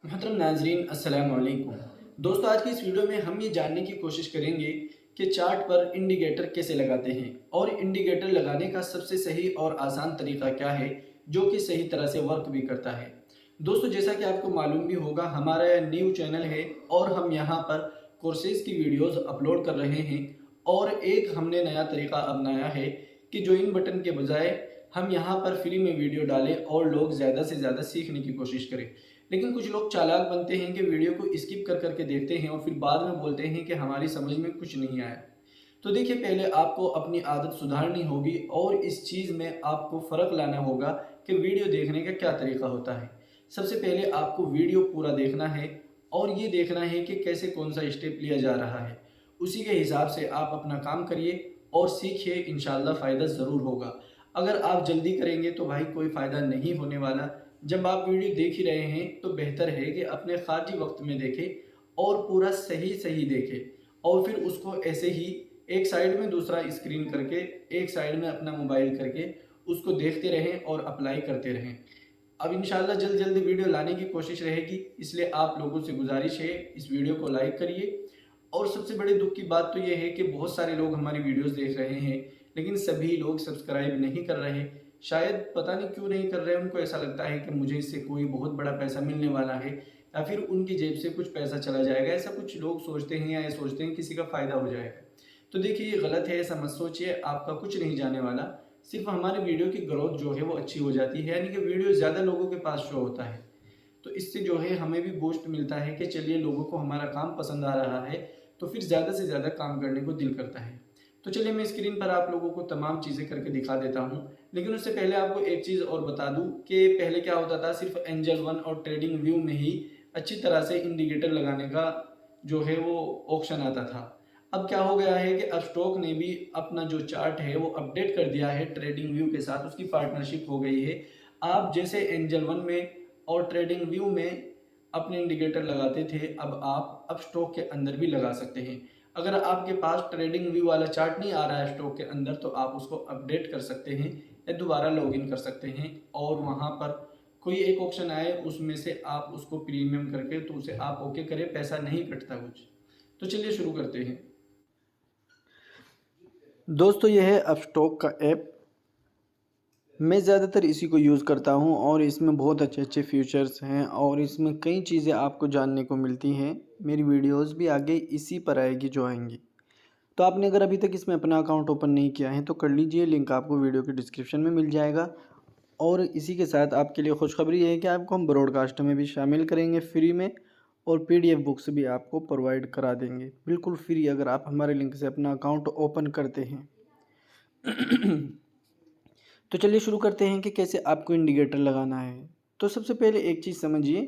मोहतरम नाजरीन अस्सलाम वालेकुम। दोस्तों, आज की इस वीडियो में हम ये जानने की कोशिश करेंगे कि चार्ट पर इंडिकेटर कैसे लगाते हैं और इंडिकेटर लगाने का सबसे सही और आसान तरीका क्या है जो कि सही तरह से वर्क भी करता है। दोस्तों, जैसा कि आपको मालूम भी होगा, हमारा यह न्यू चैनल है और हम यहाँ पर कोर्सेज की वीडियोस अपलोड कर रहे हैं। और एक हमने नया तरीका अपनाया है कि ज्वाइन बटन के बजाय हम यहाँ पर फ्री में वीडियो डालें और लोग ज़्यादा से ज़्यादा सीखने की कोशिश करें। लेकिन कुछ लोग चालाक बनते हैं कि वीडियो को स्किप कर करके देखते हैं और फिर बाद में बोलते हैं कि हमारी समझ में कुछ नहीं आया। तो देखिए, पहले आपको अपनी आदत सुधारनी होगी और इस चीज़ में आपको फ़र्क लाना होगा कि वीडियो देखने का क्या तरीका होता है। सबसे पहले आपको वीडियो पूरा देखना है और ये देखना है कि कैसे कौन सा स्टेप लिया जा रहा है। उसी के हिसाब से आप अपना काम करिए और सीखिए, इंशाल्लाह फ़ायदा ज़रूर होगा। अगर आप जल्दी करेंगे तो भाई कोई फ़ायदा नहीं होने वाला। जब आप वीडियो देख ही रहे हैं तो बेहतर है कि अपने खाली वक्त में देखें और पूरा सही सही देखें और फिर उसको ऐसे ही एक साइड में दूसरा स्क्रीन करके, एक साइड में अपना मोबाइल करके उसको देखते रहें और अप्लाई करते रहें। अब इंशाल्लाह जल्द जल्द वीडियो लाने की कोशिश रहेगी, इसलिए आप लोगों से गुजारिश है इस वीडियो को लाइक करिए। और सबसे बड़े दुख की बात तो ये है कि बहुत सारे लोग हमारी वीडियोस देख रहे हैं लेकिन सभी लोग सब्सक्राइब नहीं कर रहे। शायद पता नहीं क्यों नहीं कर रहे, उनको ऐसा लगता है कि मुझे इससे कोई बहुत बड़ा पैसा मिलने वाला है या फिर उनकी जेब से कुछ पैसा चला जाएगा। ऐसा कुछ लोग सोचते हैं या ये सोचते हैं किसी का फ़ायदा हो जाएगा। तो देखिए, ये गलत है, ऐसा मत सोचिए, आपका कुछ नहीं जाने वाला। सिर्फ हमारे वीडियो की ग्रोथ जो है वो अच्छी हो जाती है, यानी कि वीडियो ज़्यादा लोगों के पास शो होता है। तो इससे जो है हमें भी बूस्ट मिलता है कि चलिए लोगों को हमारा काम पसंद आ रहा है, तो फिर ज़्यादा से ज़्यादा काम करने को दिल करता है। तो चलिए मैं स्क्रीन पर आप लोगों को तमाम चीज़ें करके दिखा देता हूँ। लेकिन उससे पहले आपको एक चीज़ और बता दूँ कि पहले क्या होता था, सिर्फ एंजल वन और ट्रेडिंग व्यू में ही अच्छी तरह से इंडिकेटर लगाने का जो है वो ऑप्शन आता था। अब क्या हो गया है कि अब स्टॉक ने भी अपना जो चार्ट है वो अपडेट कर दिया है, ट्रेडिंग व्यू के साथ उसकी पार्टनरशिप हो गई है। आप जैसे एंजल वन में और ट्रेडिंग व्यू में अपने इंडिकेटर लगाते थे, अब स्टॉक के अंदर भी लगा सकते हैं। अगर आपके पास ट्रेडिंग व्यू वाला चार्ट नहीं आ रहा है स्टॉक के अंदर, तो आप उसको अपडेट कर सकते हैं या दोबारा लॉगिन कर सकते हैं और वहाँ पर कोई एक ऑप्शन आए उसमें से आप उसको प्रीमियम करके तो उसे आप ओके करें, पैसा नहीं कटता कुछ। तो चलिए शुरू करते हैं। दोस्तों, यह है अपस्टॉक का ऐप। मैं ज़्यादातर इसी को यूज़ करता हूँ और इसमें बहुत अच्छे अच्छे फीचर्स हैं और इसमें कई चीज़ें आपको जानने को मिलती हैं। मेरी वीडियोस भी आगे इसी पर आएगी जो आएंगी। तो आपने अगर अभी तक इसमें अपना अकाउंट ओपन नहीं किया है तो कर लीजिए, लिंक आपको वीडियो के डिस्क्रिप्शन में मिल जाएगा। और इसी के साथ आपके लिए खुशखबरी है कि आपको हम ब्रॉडकास्ट में भी शामिल करेंगे फ्री में और PDF बुक्स भी आपको प्रोवाइड करा देंगे बिल्कुल फ्री, अगर आप हमारे लिंक से अपना अकाउंट ओपन करते हैं। तो चलिए शुरू करते हैं कि कैसे आपको इंडिकेटर लगाना है। तो सबसे पहले एक चीज़ समझिए,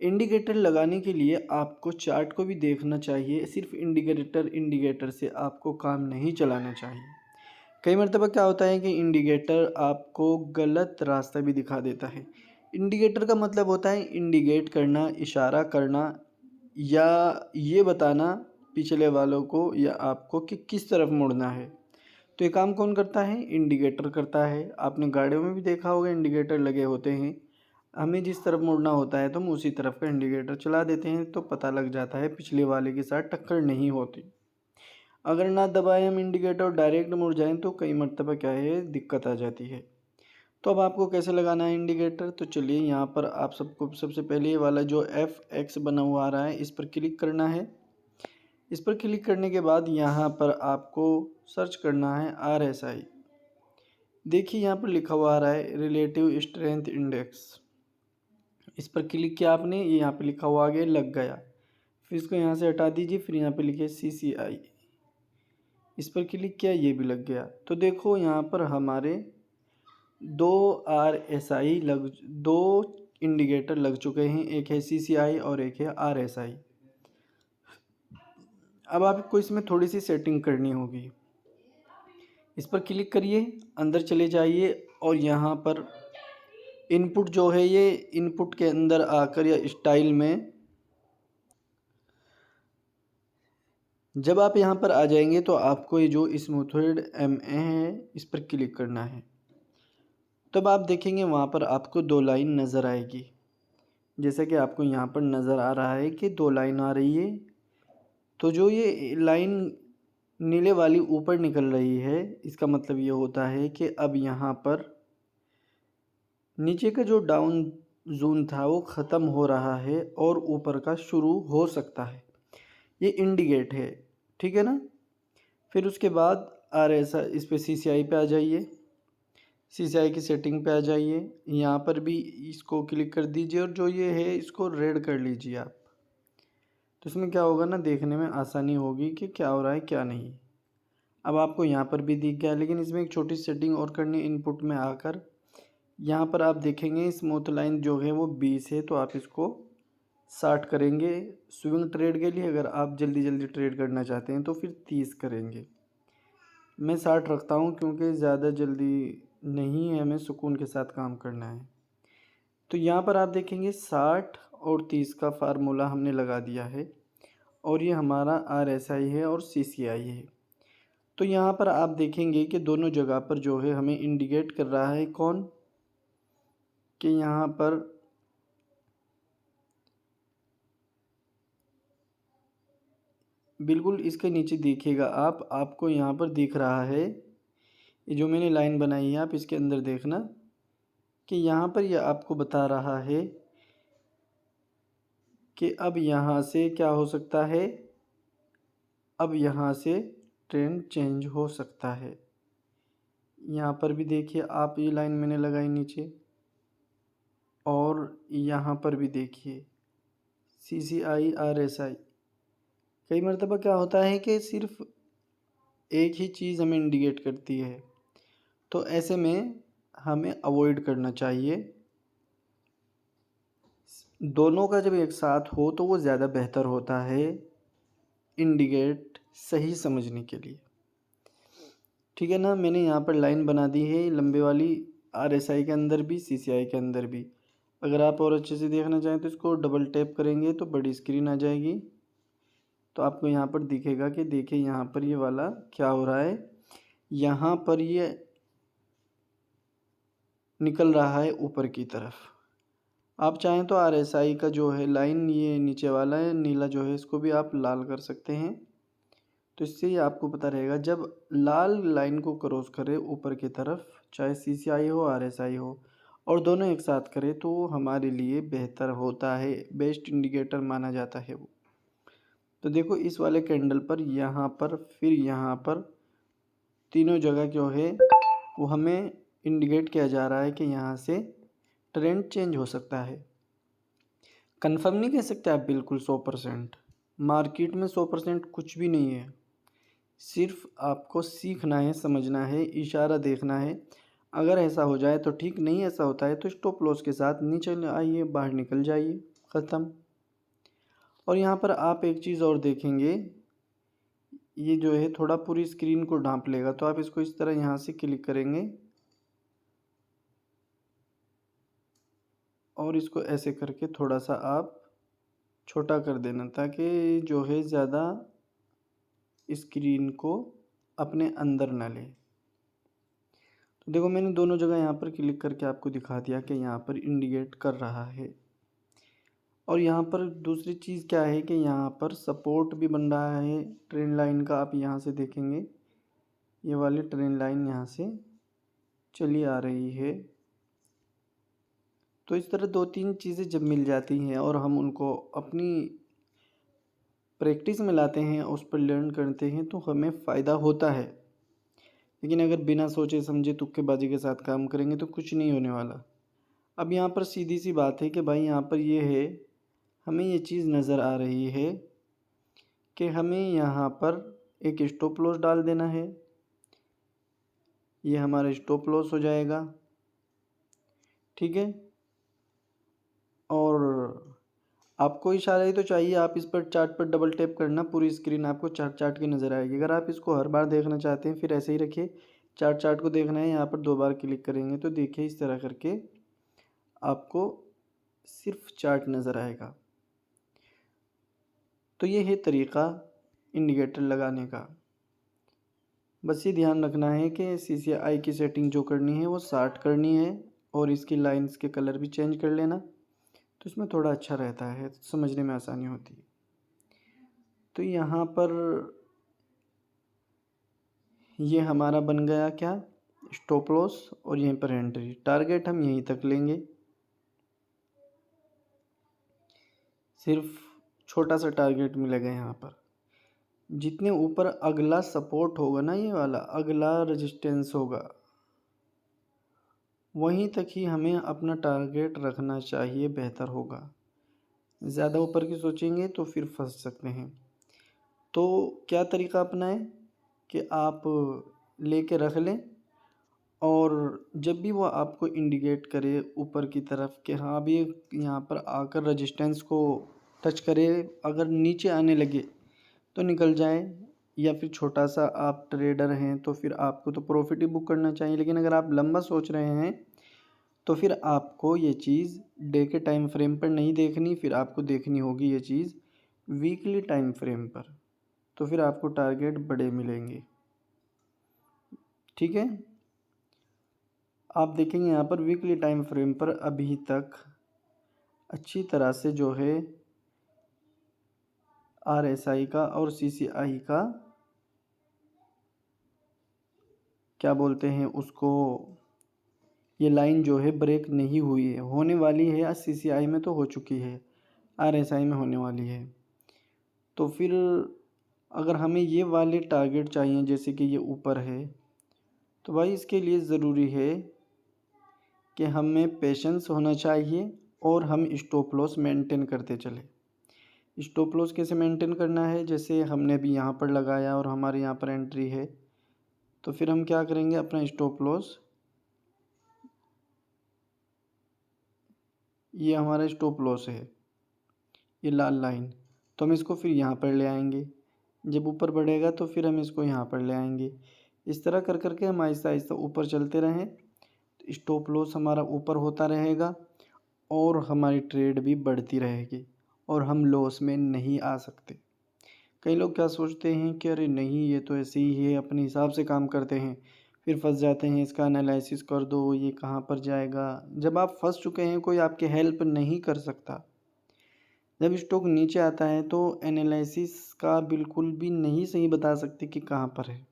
इंडिकेटर लगाने के लिए आपको चार्ट को भी देखना चाहिए। सिर्फ इंडिकेटर से आपको काम नहीं चलाना चाहिए। कई मरतबा क्या होता है कि इंडिकेटर आपको गलत रास्ता भी दिखा देता है। इंडिकेटर का मतलब होता है इंडिकेट करना, इशारा करना या ये बताना पिछले वालों को या आपको कि किस तरफ मुड़ना है। तो ये काम कौन करता है? इंडिकेटर करता है। आपने गाड़ियों में भी देखा होगा, इंडिकेटर लगे होते हैं। हमें जिस तरफ मुड़ना होता है तो हम उसी तरफ का इंडिकेटर चला देते हैं, तो पता लग जाता है पिछले वाले के साथ टक्कर नहीं होती। अगर ना दबाएं हम इंडिकेटर और डायरेक्ट मुड़ जाएं तो कई मरतबा क्या है, दिक्कत आ जाती है। तो अब आपको कैसे लगाना है इंडिकेटर? तो चलिए, यहाँ पर आप सबको सबसे पहले ये वाला जो FX बना हुआ आ रहा है इस पर क्लिक करना है। इस पर क्लिक करने के बाद यहाँ पर आपको सर्च करना है RSI। देखिए यहाँ पर लिखा हुआ आ रहा है रिलेटिव स्ट्रेंथ इंडेक्स। इस पर क्लिक किया आपने, ये यहाँ पे लिखा हुआ आ गया, लग गया। फिर इसको यहाँ से हटा दीजिए, फिर यहाँ पे लिखे CCI। इस पर क्लिक किया, ये भी लग गया। तो देखो यहाँ पर हमारे दो इंडिकेटर लग चुके हैं, एक है CCI और एक है RSI। अब आपको इसमें थोड़ी सी सेटिंग करनी होगी। इस पर क्लिक करिए, अंदर चले जाइए और यहाँ पर इनपुट जो है, ये इनपुट के अंदर आकर या स्टाइल में जब आप यहाँ पर आ जाएंगे तो आपको ये जो स्मूथेड MA है इस पर क्लिक करना है। तब आप देखेंगे वहाँ पर आपको 2 लाइन नज़र आएगी। जैसा कि आपको यहाँ पर नज़र आ रहा है कि 2 लाइन आ रही है। तो जो ये लाइन नीले वाली ऊपर निकल रही है, इसका मतलब ये होता है कि अब यहाँ पर नीचे का जो डाउन ज़ोन था वो ख़त्म हो रहा है और ऊपर का शुरू हो सकता है। ये इंडिकेट है, ठीक है ना। फिर उसके बाद RSI, इस पे CCI पे आ जाइए, CCI की सेटिंग पे आ जाइए, यहाँ पर भी इसको क्लिक कर दीजिए और जो ये है इसको रेड कर लीजिए आप। तो इसमें क्या होगा ना, देखने में आसानी होगी कि क्या हो रहा है क्या नहीं। अब आपको यहाँ पर भी दिख गया, लेकिन इसमें एक छोटी सेटिंग और करनी, इनपुट में आकर यहाँ पर आप देखेंगे स्मूथ लाइन जो है वो 20 है, तो आप इसको 60 करेंगे स्विंग ट्रेड के लिए। अगर आप जल्दी जल्दी ट्रेड करना चाहते हैं तो फिर 30 करेंगे। मैं 60 रखता हूँ क्योंकि ज़्यादा जल्दी नहीं है, हमें सुकून के साथ काम करना है। तो यहाँ पर आप देखेंगे 60 और 30 का फार्मूला हमने लगा दिया है और ये हमारा RSI है और CCI है। तो यहाँ पर आप देखेंगे कि दोनों जगह पर जो है हमें इंडिकेट कर रहा है कौन, कि यहाँ पर बिल्कुल इसके नीचे देखिएगा आप, आपको यहाँ पर दिख रहा है ये जो मैंने लाइन बनाई है, आप इसके अंदर देखना कि यहाँ पर यह आपको बता रहा है कि अब यहाँ से क्या हो सकता है, अब यहाँ से ट्रेंड चेंज हो सकता है। यहाँ पर भी देखिए आप, ये लाइन मैंने लगाई नीचे, और यहाँ पर भी देखिए CCI RSI। कई मरतबा क्या होता है कि सिर्फ एक ही चीज़ हमें इंडिकेट करती है, तो ऐसे में हमें अवॉइड करना चाहिए। दोनों का जब एक साथ हो तो वो ज़्यादा बेहतर होता है इंडिकेट सही समझने के लिए, ठीक है ना। मैंने यहाँ पर लाइन बना दी है लंबे वाली, RSI के अंदर भी CCI के अंदर भी। अगर आप और अच्छे से देखना चाहें तो इसको डबल टैप करेंगे तो बड़ी स्क्रीन आ जाएगी, तो आपको यहाँ पर दिखेगा कि देखिए यहाँ पर ये वाला क्या हो रहा है, यहाँ पर ये निकल रहा है ऊपर की तरफ। आप चाहें तो RSI का जो है लाइन, ये नीचे वाला है नीला जो है, इसको भी आप लाल कर सकते हैं। तो इससे ही आपको पता रहेगा, जब लाल लाइन को क्रॉस करे ऊपर की तरफ, चाहे CCI हो RSI हो, और दोनों एक साथ करे तो हमारे लिए बेहतर होता है, बेस्ट इंडिकेटर माना जाता है वो। तो देखो इस वाले कैंडल पर, यहाँ पर, फिर यहाँ पर, तीनों जगह जो है वो हमें इंडिकेट किया जा रहा है कि यहाँ से ट्रेंड चेंज हो सकता है। कंफर्म नहीं कह सकते आप बिल्कुल 100%, मार्केट में 100% कुछ भी नहीं है। सिर्फ आपको सीखना है, समझना है, इशारा देखना है। अगर ऐसा हो जाए तो ठीक, नहीं ऐसा होता है तो स्टॉप लॉस के साथ नीचे आइए, बाहर निकल जाइए, ख़त्म। और यहाँ पर आप एक चीज़ और देखेंगे, ये जो है थोड़ा पूरी स्क्रीन को ढांप लेगा, तो आप इसको इस तरह यहाँ से क्लिक करेंगे और इसको ऐसे करके थोड़ा सा आप छोटा कर देना, ताकि जो है ज़्यादा स्क्रीन को अपने अंदर ना ले। तो देखो मैंने दोनों जगह यहाँ पर क्लिक करके आपको दिखा दिया कि यहाँ पर इंडिकेट कर रहा है। और यहाँ पर दूसरी चीज़ क्या है कि यहाँ पर सपोर्ट भी बन रहा है ट्रेंड लाइन का। आप यहाँ से देखेंगे ये वाली ट्रेंड लाइन यहाँ से चली आ रही है। तो इस तरह दो तीन चीज़ें जब मिल जाती हैं और हम उनको अपनी प्रैक्टिस में लाते हैं, उस पर लर्न करते हैं, तो हमें फ़ायदा होता है। लेकिन अगर बिना सोचे समझे तुक्केबाजी के साथ काम करेंगे तो कुछ नहीं होने वाला। अब यहाँ पर सीधी सी बात है कि भाई यहाँ पर ये है, हमें ये चीज़ नज़र आ रही है कि हमें यहाँ पर एक स्टॉप लॉस डाल देना है। ये हमारा स्टॉप लॉस हो जाएगा, ठीक है। और आपको इशारा ही तो चाहिए, आप इस पर चार्ट पर डबल टैप करना, पूरी स्क्रीन आपको चार्ट की नज़र आएगी। अगर आप इसको हर बार देखना चाहते हैं फिर ऐसे ही रखिए, चार्ट को देखना है, यहाँ पर 2 बार क्लिक करेंगे तो देखिए इस तरह करके आपको सिर्फ चार्ट नज़र आएगा। तो ये है तरीक़ा इंडिकेटर लगाने का। बस ये ध्यान रखना है कि CCI की सेटिंग जो करनी है वो 60 करनी है और इसकी लाइंस के कलर भी चेंज कर लेना। तो इसमें थोड़ा अच्छा रहता है, समझने में आसानी होती है। तो यहाँ पर ये हमारा बन गया क्या, स्टॉप लॉस, और यहीं पर एंट्री। टारगेट हम यहीं तक लेंगे, सिर्फ छोटा सा टारगेट मिलेगा यहाँ पर। जितने ऊपर अगला सपोर्ट होगा ना, ये वाला अगला रेजिस्टेंस होगा, वहीं तक ही हमें अपना टारगेट रखना चाहिए, बेहतर होगा। ज़्यादा ऊपर की सोचेंगे तो फिर फंस सकते हैं। तो क्या तरीका अपनाएं कि आप लेके रख लें, और जब भी वो आपको इंडिकेट करे ऊपर की तरफ कि हाँ अभी यहाँ पर आकर रेजिस्टेंस को टच करे, अगर नीचे आने लगे तो निकल जाए। या फिर छोटा सा आप ट्रेडर हैं तो फिर आपको तो प्रॉफिट ही बुक करना चाहिए, लेकिन अगर आप लंबा सोच रहे हैं तो फिर आपको ये चीज़ डे के टाइम फ्रेम पर नहीं देखनी, फिर आपको देखनी होगी ये चीज़ वीकली टाइम फ्रेम पर। तो फिर आपको टारगेट बड़े मिलेंगे। ठीक है, आप देखेंगे यहाँ पर वीकली टाइम फ्रेम पर अभी तक अच्छी तरह से जो है RSI का और CCI का क्या बोलते हैं उसको, ये लाइन जो है ब्रेक नहीं हुई है, होने वाली है। या CCI में तो हो चुकी है, RSI में होने वाली है। तो फिर अगर हमें ये वाले टारगेट चाहिए, जैसे कि ये ऊपर है, तो भाई इसके लिए ज़रूरी है कि हमें पेशेंस होना चाहिए और हम स्टॉप लॉस मेंटेन करते चले। स्टॉप लॉस कैसे मेंटेन करना है, जैसे हमने भी यहाँ पर लगाया और हमारे यहाँ पर एंट्री है, तो फिर हम क्या करेंगे, अपना स्टॉप लॉस, ये हमारा स्टॉप लॉस है, ये लाल लाइन, तो हम इसको फिर यहाँ पर ले आएंगे। जब ऊपर बढ़ेगा तो फिर हम इसको यहाँ पर ले आएंगे। इस तरह कर करके हम आहिस्ता आहिस्ता ऊपर चलते रहें, स्टॉप लॉस हमारा ऊपर होता रहेगा और हमारी ट्रेड भी बढ़ती रहेगी और हम लॉस में नहीं आ सकते। कई लोग क्या सोचते हैं कि अरे नहीं ये तो ऐसे ही है, अपने हिसाब से काम करते हैं, फिर फंस जाते हैं, इसका एनालिसिस कर दो, ये कहाँ पर जाएगा। जब आप फंस चुके हैं, कोई आपके हेल्प नहीं कर सकता। जब स्टॉक नीचे आता है तो एनालिसिस का बिल्कुल भी नहीं सही बता सकते कि कहाँ पर है।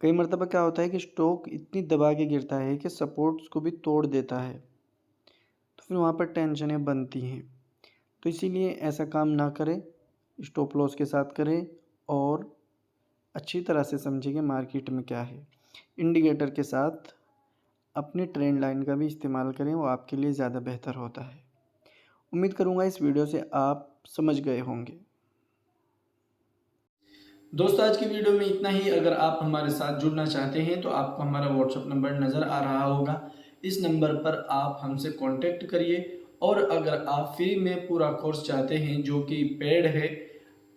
कई मरतबा क्या होता है कि स्टॉक इतनी दबा के गिरता है कि सपोर्ट्स को भी तोड़ देता है, तो फिर वहाँ पर टेंशनें बनती हैं। तो इसीलिए ऐसा काम ना करें, स्टॉप लॉस के साथ करें और अच्छी तरह से समझें कि मार्केट में क्या है। इंडिकेटर के साथ अपनी ट्रेंड लाइन का भी इस्तेमाल करें, वो आपके लिए ज़्यादा बेहतर होता है। उम्मीद करूँगा इस वीडियो से आप समझ गए होंगे। दोस्तों आज की वीडियो में इतना ही। अगर आप हमारे साथ जुड़ना चाहते हैं तो आपको हमारा व्हाट्सएप नंबर नज़र आ रहा होगा, इस नंबर पर आप हमसे कांटेक्ट करिए। और अगर आप फ्री में पूरा कोर्स चाहते हैं जो कि पेड है,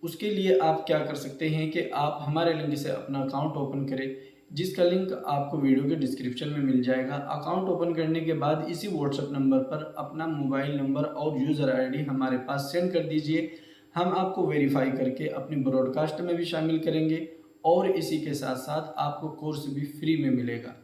उसके लिए आप क्या कर सकते हैं कि आप हमारे लिंक से अपना अकाउंट ओपन करें, जिसका लिंक आपको वीडियो के डिस्क्रिप्शन में मिल जाएगा। अकाउंट ओपन करने के बाद इसी व्हाट्सएप नंबर पर अपना मोबाइल नंबर और यूज़र आईडी हमारे पास सेंड कर दीजिए। हम आपको वेरीफाई करके अपनी ब्रॉडकास्ट में भी शामिल करेंगे और इसी के साथ साथ आपको कोर्स भी फ्री में मिलेगा।